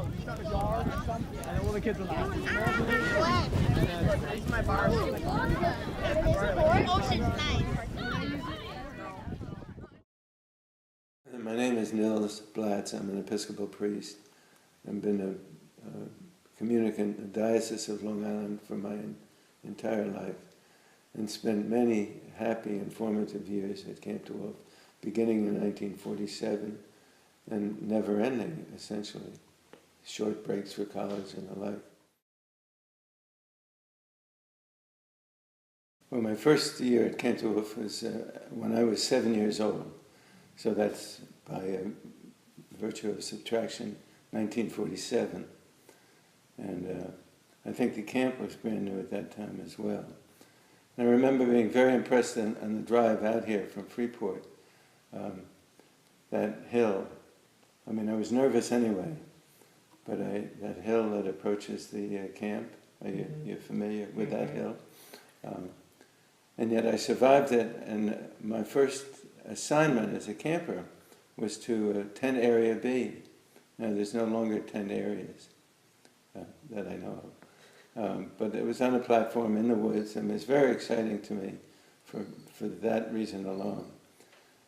And all the kids are laughing. It's my bar. My name is Nils Blatz. I'm an Episcopal priest. I've been a communicant in the Diocese of Long Island for my entire life and spent many happy and formative years at Camp DeWolfe, beginning in 1947 and never ending, essentially. Short breaks for college and the like. Well, my first year at Camp DeWolfe was when I was 7 years old. So that's by virtue of subtraction, 1947. And I think the camp was brand new at that time as well. And I remember being very impressed on the drive out here from Freeport, that hill. I mean, I was nervous anyway, but that hill that approaches the camp, are you familiar with that hill? And yet I survived it, and my first assignment as a camper was to tent Area B. Now there's no longer tent areas that I know of. But it was on a platform in the woods, and it was very exciting to me for that reason alone.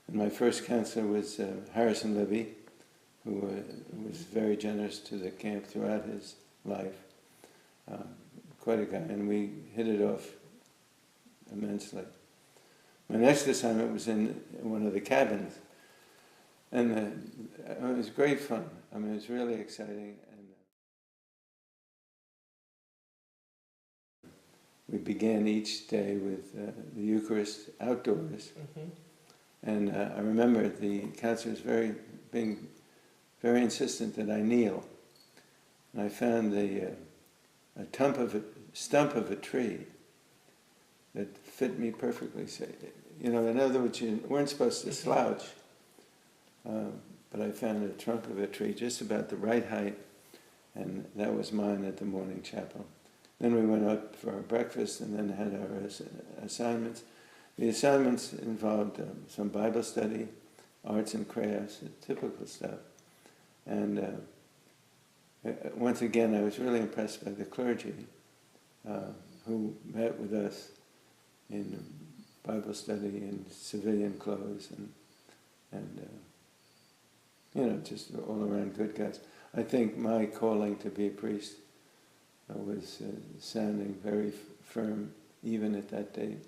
And my first counselor was Harrison Libby, who was very generous to the camp throughout his life. Quite a guy, and we hit it off immensely. My next assignment was in one of the cabins, and it was great fun. I mean, it was really exciting. And we began each day with the Eucharist outdoors. And I remember the counselors being very insistent that I kneel. And I found a stump of a tree that fit me perfectly. So, you know, in other words, you weren't supposed to slouch, but I found the trunk of a tree just about the right height, and that was mine at the morning chapel. Then we went up for our breakfast and then had our assignments. The assignments involved some Bible study, arts and crafts, typical stuff. And once again, I was really impressed by the clergy who met with us in Bible study in civilian clothes and you know, just all around good guys. I think my calling to be a priest was sounding very firm even at that date,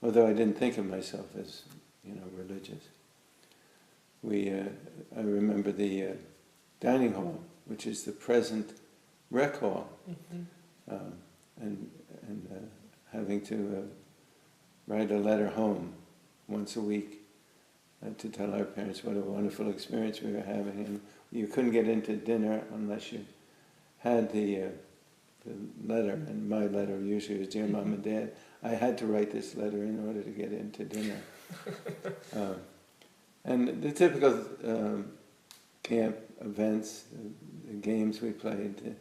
although I didn't think of myself as, you know, religious. I remember the dining hall, which is the present rec hall, and having to write a letter home once a week to tell our parents what a wonderful experience we were having. And you couldn't get into dinner unless you had the letter, and my letter usually was Dear Mom and Dad. I had to write this letter in order to get into dinner. And the typical camp events, the games we played,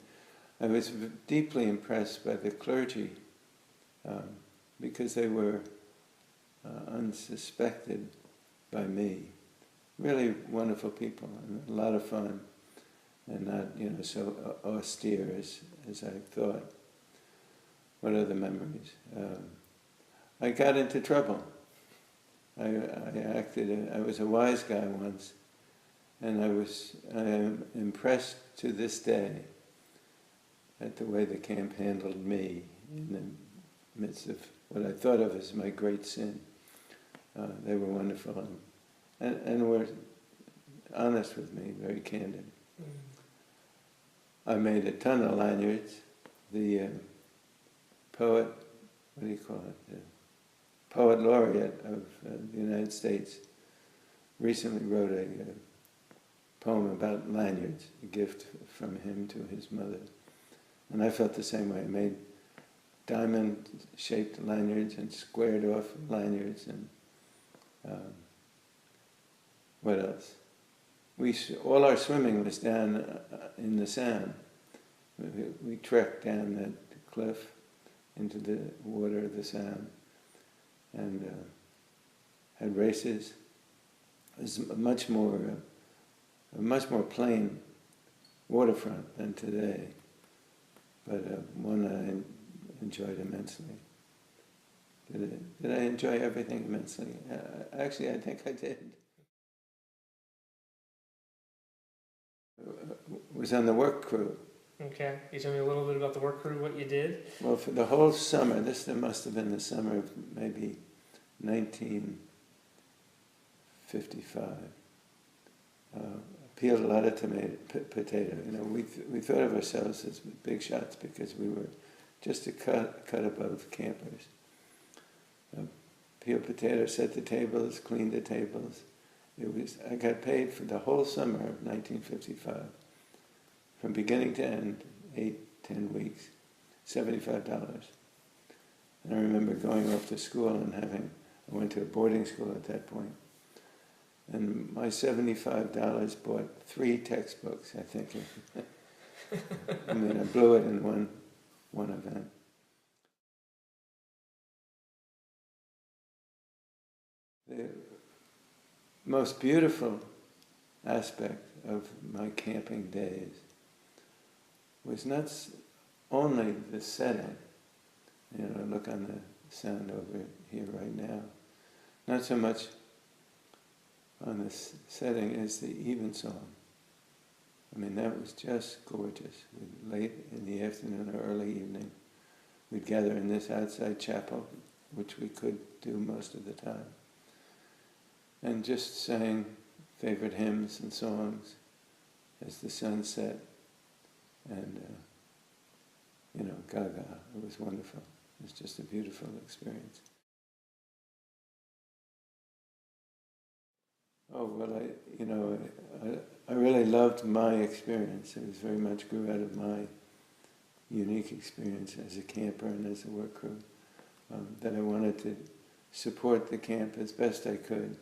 I was deeply impressed by the clergy because they were unsuspected by me. Really wonderful people and a lot of fun, and not, you know, so austere as I thought. What other memories? I got into trouble. I was a wise guy once, and I am impressed to this day at the way the camp handled me in the midst of what I thought of as my great sin. They were wonderful and were honest with me, very candid. I made a ton of lanyards. The poet, what do you call it? The poet laureate of the United States recently wrote a poem about lanyards, a gift from him to his mother. And I felt the same way. I made diamond-shaped lanyards and squared-off lanyards, and what else? All our swimming was down in the Sound. We trekked down that cliff into the water of the Sound and had races. It was a much more plain waterfront than today, but one I enjoyed immensely. Did I enjoy everything immensely? Actually, I think I did. Was on the work crew. Okay. You tell me a little bit about the work crew, what you did? Well, for the whole summer, there must have been the summer of maybe 1955. Peeled a lot of potato. You know, we thought of ourselves as big shots because we were just a cut above campers. Peeled potato, set the tables, cleaned the tables. I got paid for the whole summer of 1955, from beginning to end, 8-10 weeks, $75. And I remember going off to school and I went to a boarding school at that point. And my $75 bought 3 textbooks, I think. I mean, I blew it in one event. The most beautiful aspect of my camping days was not only the setting. You know, look on the sound over here right now. Not so much on this setting as the evensong. I mean, that was just gorgeous. Late in the afternoon or early evening, we'd gather in this outside chapel, which we could do most of the time, and just sang favorite hymns and songs as the sun set, and, you know, gaga. It was wonderful. It was just a beautiful experience. Oh, well, I really loved my experience. It was very much grew out of my unique experience as a camper and as a work crew, that I wanted to support the camp as best I could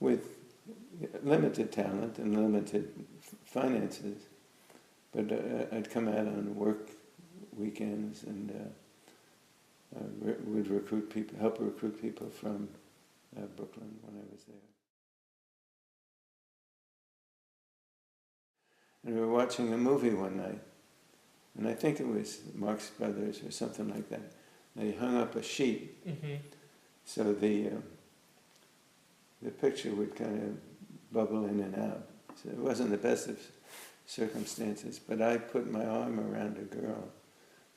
with limited talent and limited finances. But I'd come out on work weekends and would help recruit people from Brooklyn when I was there. And we were watching a movie one night, and I think it was Marx Brothers or something like that. They hung up a sheet, so the picture would kind of bubble in and out. So it wasn't the best of circumstances, but I put my arm around a girl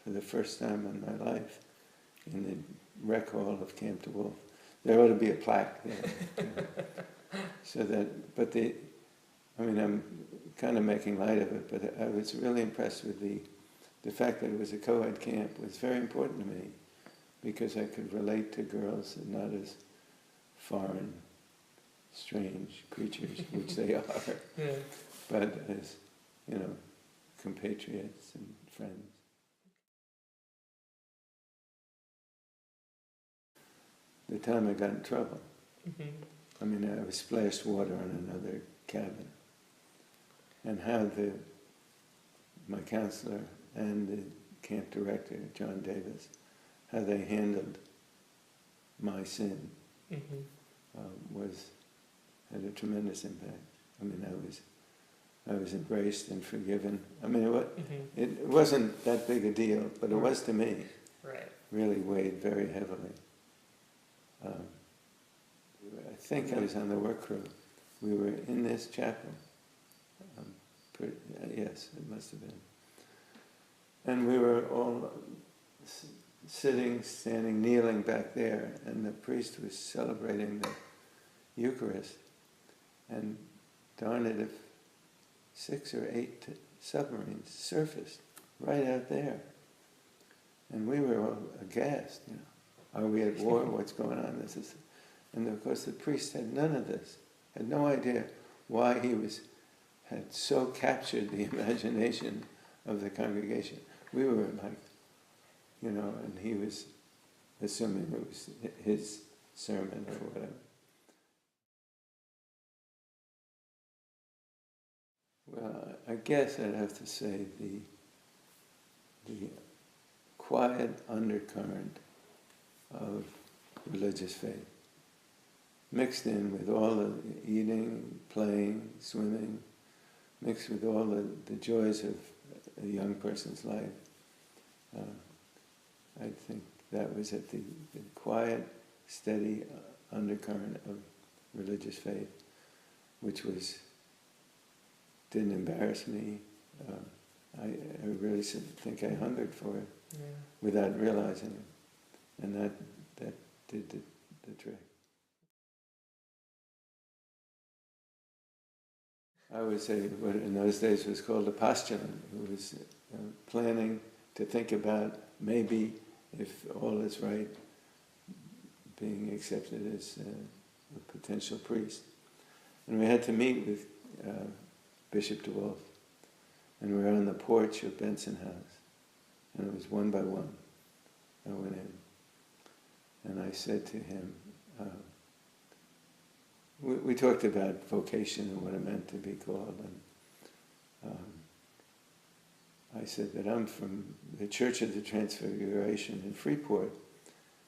for the first time in my life in the rec hall of Camp DeWolfe. There ought to be a plaque there. So that, but I'm kind of making light of it, but I was really impressed with the fact that it was a co-ed camp was very important to me, because I could relate to girls and not as foreign, strange creatures, which they are, but as, you know, compatriots and friends. The time I got in trouble, I mean, I was splashed water on another cabin. And how my counselor and the camp director, John Davis, how they handled my sin had a tremendous impact. I mean, I was embraced and forgiven. I mean, it wasn't that big a deal, but it was to me. Right. Really weighed very heavily. I think I was on the work crew. We were in this chapel. Yes, it must have been. And we were all sitting, standing, kneeling back there, and the priest was celebrating the Eucharist. And darn it, if 6 or 8 submarines surfaced right out there. And we were all aghast, you know. Are we at war? What's going on? And of course the priest had none of this, had no idea why he had so captured the imagination of the congregation. We were like, you know, and he was assuming it was his sermon or whatever. Well, I guess I'd have to say the quiet undercurrent of religious faith, mixed in with all the eating, playing, swimming, mixed with all the joys of a young person's life. I think that was at the quiet, steady undercurrent of religious faith, which didn't embarrass me. I really think I hungered for it without realizing it, and that did the trick. I would say what in those days was called a postulant, who was planning to think about maybe, if all is right, being accepted as a potential priest. And we had to meet with Bishop DeWolfe, and we were on the porch of Benson House, and it was one by one. I went in, and I said to him, we talked about vocation and what it meant to be called, and I said that I'm from the Church of the Transfiguration in Freeport,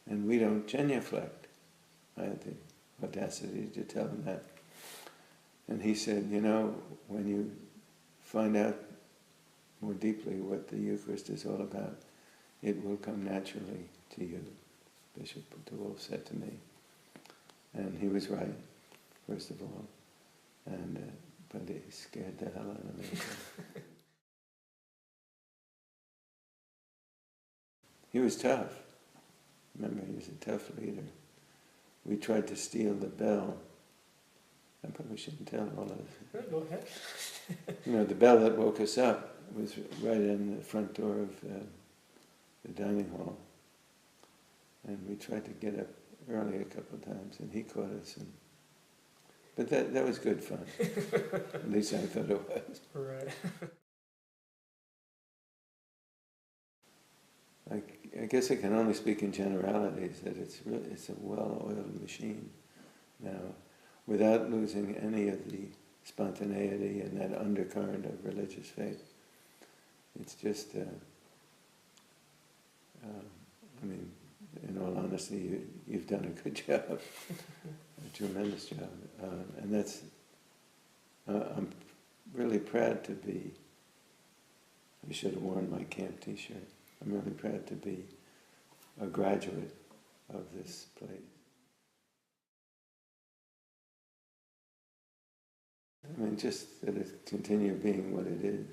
and we don't genuflect. I had the audacity to tell him that. And he said, you know, when you find out more deeply what the Eucharist is all about, it will come naturally to you, Bishop DeWolfe said to me. And he was right, first of all. And but he scared the hell out of me. He was tough. Remember, he was a tough leader. We tried to steal the bell. I probably shouldn't tell all of this. Go ahead. You know, the bell that woke us up was right in the front door of the dining hall. And we tried to get up early a couple of times, and he caught us. But that was good fun. At least I thought it was. Right. I guess I can only speak in generalities, that it's a well-oiled machine now, without losing any of the spontaneity and that undercurrent of religious faith. It's just, I mean, in all honesty, you've done a good job, a tremendous job, and that's, I'm really proud to be, I should have worn my camp t-shirt. I'm really proud to be a graduate of this place. I mean, just that it continue being what it is.